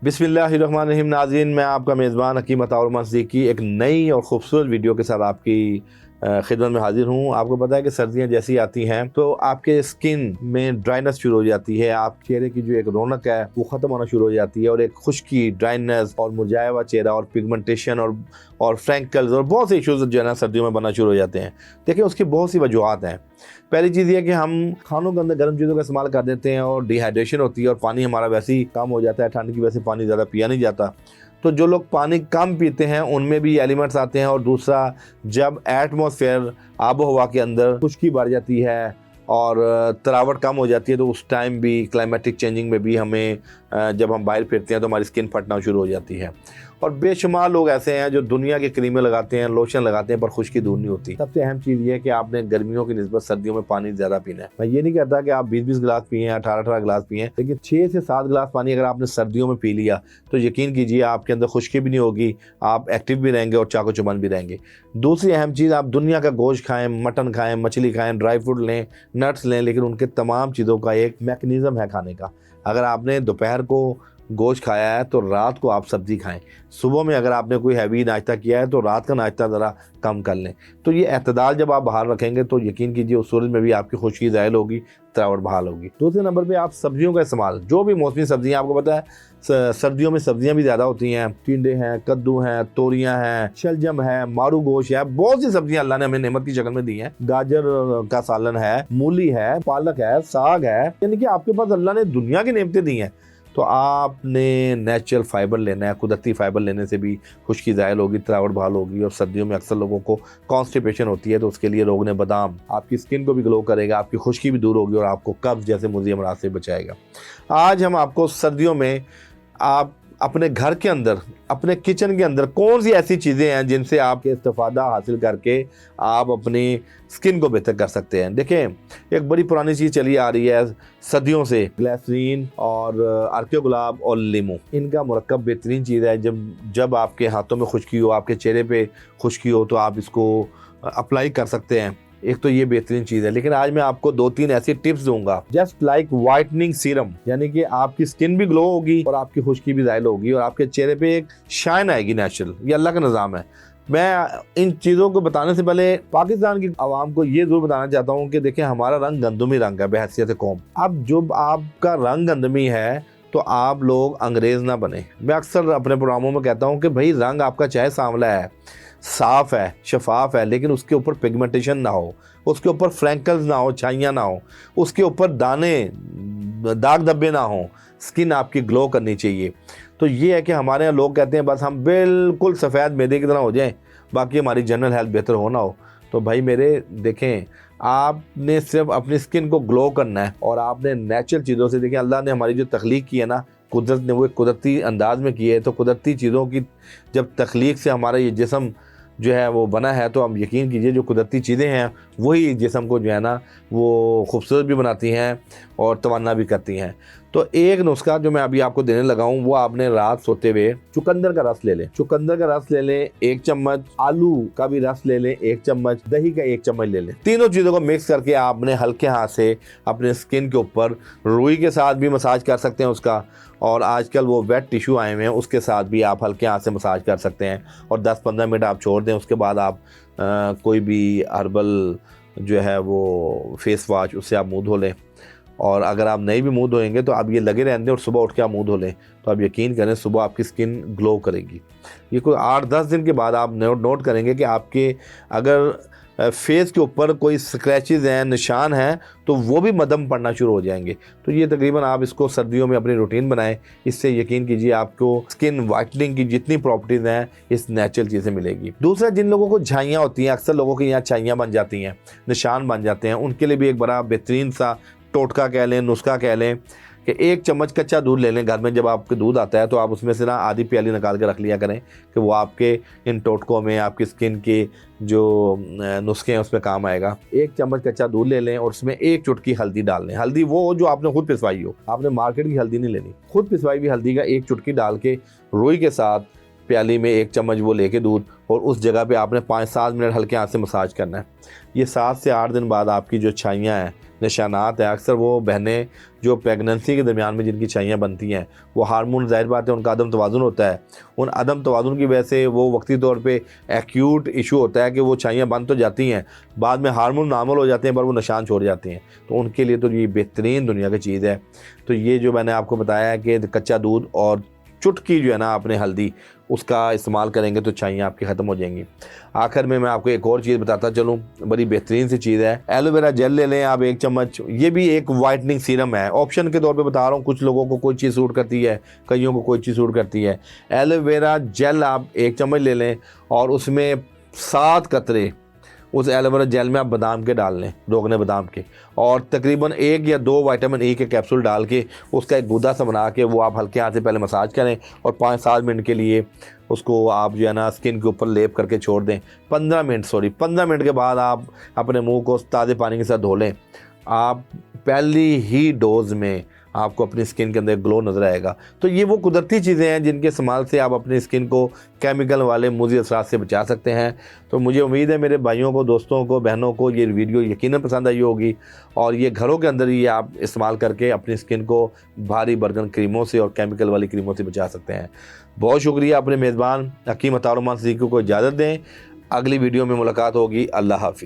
बिस्मिल्लाहिर्रहमानिर्रहीम। नाज़रीन, मैं आपका मेज़बान हकीम अताउर सिद्दीकी एक नई और ख़ूबसूरत वीडियो के साथ आपकी खिदमत में हाजिर हूँ। आपको पता है कि सर्दियाँ जैसी आती हैं तो आपके स्किन में ड्राइनेस शुरू हो जाती है, आप चेहरे की जो एक रौनक है वो ख़त्म होना शुरू हो जाती है और एक खुश्की, ड्राइनेस और मुरझाया हुआ चेहरा और पिगमेंटेशन और फ्रैंकल्स और बहुत से इशूज़ जो है ना सर्दियों में बनना शुरू हो जाते हैं। देखिए, उसकी बहुत सी वजूहत हैं। पहली चीज़ ये है कि हम खानों के अंदर गर्म चीज़ों का इस्तेमाल कर देते हैं और डिहाइड्रेशन होती है और पानी हमारा वैसे ही कम हो जाता है, ठंड की वजह से पानी ज़्यादा पिया नहीं जाता। तो जो लोग पानी कम पीते हैं उनमें भी एलिमेंट्स आते हैं। और दूसरा, जब एटमॉस्फेयर आबो हवा के अंदर खुश्की बढ़ जाती है और तरावट कम हो जाती है तो उस टाइम भी क्लाइमेटिक चेंजिंग में भी हमें जब हम बाहर फिरते हैं तो हमारी स्किन फटना शुरू हो जाती है। और बेशुमार लोग ऐसे हैं जो दुनिया के क्रीमें लगाते हैं, लोशन लगाते हैं, पर खुश्की दूर नहीं होती। सबसे अहम चीज़ ये है कि आपने गर्मियों की निस्बत सर्दियों में पानी ज़्यादा पीना है। मैं ये नहीं कहता कि आप 20-20 गिलास पिए, 18-18 गिलास पिए, लेकिन 6 से 7 गिलास पानी अगर आपने सर्दियों में पी लिया तो यकीन कीजिए आपके अंदर खुश्की भी नहीं होगी, आप एक्टिव भी रहेंगे और चाको चुबंद भी रहेंगे। दूसरी अहम चीज़, आप दुनिया का गोश्त खाएँ, मटन खाएँ, मछली खाएँ, ड्राई फ्रूट लें, नट्स लें, लेकिन उनके तमाम चीज़ों का एक मैकेनिज़्म है खाने का। अगर आपने दोपहर को गोश्त खाया है तो रात को आप सब्ज़ी खाएं। सुबह में अगर आपने कोई हैवी नाश्ता किया है तो रात का नाश्ता ज़रा कम कर लें। तो ये एतदाल जब आप बाहर रखेंगे तो यकीन कीजिए उस सूरज में भी आपकी खुश्की ज़ाहिर होगी, तरावट बहाल होगी। दूसरे नंबर पे आप सब्जियों का इस्तेमाल, जो भी मौसमी सब्जियां, आपको पता है सर्दियों में सब्जियां भी ज़्यादा होती हैं। टिंडे हैं, कद्दू हैं, तोरियां हैं, शलजम है, मारू गोश है, बहुत सी सब्जियां अल्लाह ने हमें नेमत की शक्ल में दी हैं। गाजर का सालन है, मूली है, पालक है, साग है, यानी कि आपके पास अल्लाह ने दुनिया की नेमतें दी हैं। तो आपने नेचुरल फाइबर लेना है। कुदरती फाइबर लेने से भी खुश्की ज़ाहिर होगी, तरावट बहाल होगी। और सर्दियों में अक्सर लोगों को कॉन्स्टिपेशन होती है तो उसके लिए रोगने बादाम आपकी स्किन को भी ग्लो करेगा, आपकी खुश्की भी दूर होगी और आपको कब्ज़ जैसे मुज़ी अमराज से बचाएगा। आज हम आपको सर्दियों में आप अपने घर के अंदर, अपने किचन के अंदर कौन सी ऐसी चीज़ें हैं जिनसे आप इस्तिफ़ादा हासिल करके आप अपनी स्किन को बेहतर कर सकते हैं। देखें, एक बड़ी पुरानी चीज़ चली आ रही है सदियों से, ग्लिसरीन और अर्के गुलाब और लीमू। इनका मुरक्कब बेहतरीन चीज़ है। जब आपके हाथों में खुश्की हो, आपके चेहरे पे खुश्की हो तो आप इसको अप्लाई कर सकते हैं। एक तो ये बेहतरीन चीज़ है, लेकिन आज मैं आपको 2-3 ऐसी टिप्स दूंगा, जस्ट लाइक वाइटनिंग सीरम, यानी कि आपकी स्किन भी ग्लो होगी और आपकी खुश्की भी ज़ाहिर होगी और आपके चेहरे पे एक शाइन आएगी नेचुरल। ये अल्लाह का निज़ाम है। मैं इन चीज़ों को बताने से पहले पाकिस्तान की आवाम को ये ज़रूर बताना चाहता हूँ कि देखिए, हमारा रंग गंदमी रंग है बहैसियत कौम। अब जब आपका रंग गंदमी है तो आप लोग अंग्रेज़ ना बने। मैं अक्सर अपने प्रोग्रामों में कहता हूँ कि भाई, रंग आपका चाहे सांवला है, साफ़ है, शफाफ है, लेकिन उसके ऊपर पिगमेंटेशन ना हो, उसके ऊपर फ्रैंकल्स ना हो, छाइयाँ ना हो, उसके ऊपर दाने, दाग धब्बे ना हो, स्किन आपकी ग्लो करनी चाहिए। तो ये है कि हमारे यहाँ लोग कहते हैं बस हम बिल्कुल सफ़ेद मैदे की तरह हो जाएं, बाकी हमारी जनरल हेल्थ बेहतर हो ना हो। तो भाई मेरे, देखें, आपने सिर्फ अपनी स्किन को ग्लो करना है और आपने नेचुरल चीज़ों से, देखिए अल्लाह ने हमारी जो तख्लीक की है ना, कुदरत ने वो कुदरती अंदाज में की है। तो कुदरती चीज़ों की जब तख्लीक से हमारा ये जिस्म जो है वो बना है तो आप यकीन कीजिए जो कुदरती चीज़ें हैं वही जिस्म को जो है ना वो खूबसूरत भी बनाती हैं और तवाना भी करती हैं। तो एक नुस्खा जो मैं अभी आपको देने लगा हूँ, वो आपने रात सोते हुए चुकंदर का रस ले लें। चुकंदर का रस ले लें 1 चम्मच, आलू का भी रस ले लें 1 चम्मच, दही का 1 चम्मच ले लें। तीनों चीज़ों को मिक्स करके आपने हल्के हाथ से अपने स्किन के ऊपर, रुई के साथ भी मसाज कर सकते हैं उसका, और आजकल वो वेट टिश्यू आए हुए हैं उसके साथ भी आप हल्के हाथ से मसाज कर सकते हैं और 10-15 मिनट आप छोड़ दें। उसके बाद आप कोई भी हर्बल जो है वो फेस वॉश, उससे आप मुँह धो लें। और अगर आप नहीं भी मुँह धोएंगे तो आप ये लगे रहने और सुबह उठ के आप मुँह धो लें, तो आप यकीन करें सुबह आपकी स्किन ग्लो करेगी। ये कोई 8-10 दिन के बाद आप नोट करेंगे कि आपके अगर फेस के ऊपर कोई स्क्रैचेस हैं, निशान हैं, तो वो भी मदम पड़ना शुरू हो जाएंगे। तो ये तकरीबन आप इसको सर्दियों में अपनी रूटीन बनाएं। इससे यकीन कीजिए आपको स्किन वाइटनिंग की जितनी प्रॉपर्टीज़ हैं इस नेचुरल चीज़ें मिलेगी। दूसरा, जिन लोगों को झाइयाँ होती हैं, अक्सर लोगों के यहाँ झाइयाँ बन जाती हैं, निशान बन जाते हैं, उनके लिए भी एक बड़ा बेहतरीन सा टोटका कह लें, नुस्खा कह लें कि 1 चम्मच कच्चा दूध ले लें। घर में जब आपके दूध आता है तो आप उसमें से ना आधी प्याली निकाल के रख लिया करें कि वो आपके इन टोटकों में, आपकी स्किन के जो नुस्खे हैं उसमें काम आएगा। 1 चम्मच कच्चा दूध ले लें और उसमें 1 चुटकी हल्दी डाल लें। हल्दी वो जो आपने खुद पिसवाई हो, आपने मार्केट की हल्दी नहीं लेनी, खुद पिसवाई हुई हल्दी का 1 चुटकी डाल के रुई के साथ प्याली में 1 चम्मच वो लेके दूध, और उस जगह पे आपने 5-7 मिनट हल्के हाथ से मसाज करना है। ये 7 से 8 दिन बाद आपकी जो छाइयाँ हैं, نشانات ہیں، اکثر وہ بہنیں جو پیگننسی کے درمیان میں جن کی چائیاں بنتی ہیں، وہ ہارمون ظاہر بات ہے ان کا عدم توازن ہوتا ہے، ان عدم توازن کی وجہ سے وہ وقتی طور پہ ایکیوٹ ایشو ہوتا ہے کہ وہ چائیاں بن تو جاتی ہیں، بعد میں ہارمون نارمل ہو جاتے ہیں پر وہ نشان چھوڑ جاتے ہیں، تو ان کے لیے تو یہ بہترین دنیا کی چیز ہے۔ تو یہ جو میں نے آپ کو بتایا ہے کہ کچا دودھ اور چٹکی جو ہے نا اپنے ہلدی اس کا استعمال کریں گے تو چائیاں آپ کی ختم ہو جائیں گی۔ آخر میں آپ کو ایک اور چیز بتاتا چلوں، بڑی بہترین سی چیز ہے، ایلو ویرا جیل لے لیں آپ 1 چمچ، یہ بھی ایک وائٹننگ سیرم ہے، آپشن کے طور پہ بتا رہا ہوں، کچھ لوگوں کو کوئی چیز سوٹ کرتی ہے، کئیوں کو کوئی چیز سوٹ کرتی ہے۔ ایلو ویرا جیل آپ 1 چمچ لے لیں اور اس میں 7 قطرے اس ایلو ویرا جیل میں آپ بادام کے ڈال لیں، روغن بادام کے، اور تقریباً 1 یا 2 وائٹامن ای کے کیپسول ڈال کے اس کا ایک گودا سا بنا کے وہ آپ ہلکے ہاتھ سے پہلے مساج کریں اور 5-7 منٹ کے لیے اس کو آپ جو ہے نا اسکن کے اوپر لیپ کر کے چھوڑ دیں۔ 15 منٹ کے بعد آپ اپنے منہ کو تازے پانی کے ساتھ دھو لیں۔ آپ پہلی ہی ڈوز میں آپ کو اپنی اسکن کے اندر گلو نظر آئے گا۔ تو یہ وہ قدرتی چیزیں ہیں جن کے استعمال سے آپ اپنی اسکن کو کیمیکل والے مضر اثرات سے بچا سکتے ہیں۔ تو مجھے امید ہے میرے بھائیوں کو، دوستوں کو، بہنوں کو یہ ویڈیو یقیناً پسند آئی ہوگی، اور یہ گھروں کے اندر ہی آپ استعمال کر کے اپنی اسکن کو بھاری برگن کریموں سے اور کیمیکل والی کریموں سے بچا سکتے ہیں۔ بہت شکریہ، اپنے میزبان حکیم عطا الرحمن صدیقی کو اجازت دیں، اگلی ویڈیو میں ملاقات ہوگی۔ اللہ حافظ۔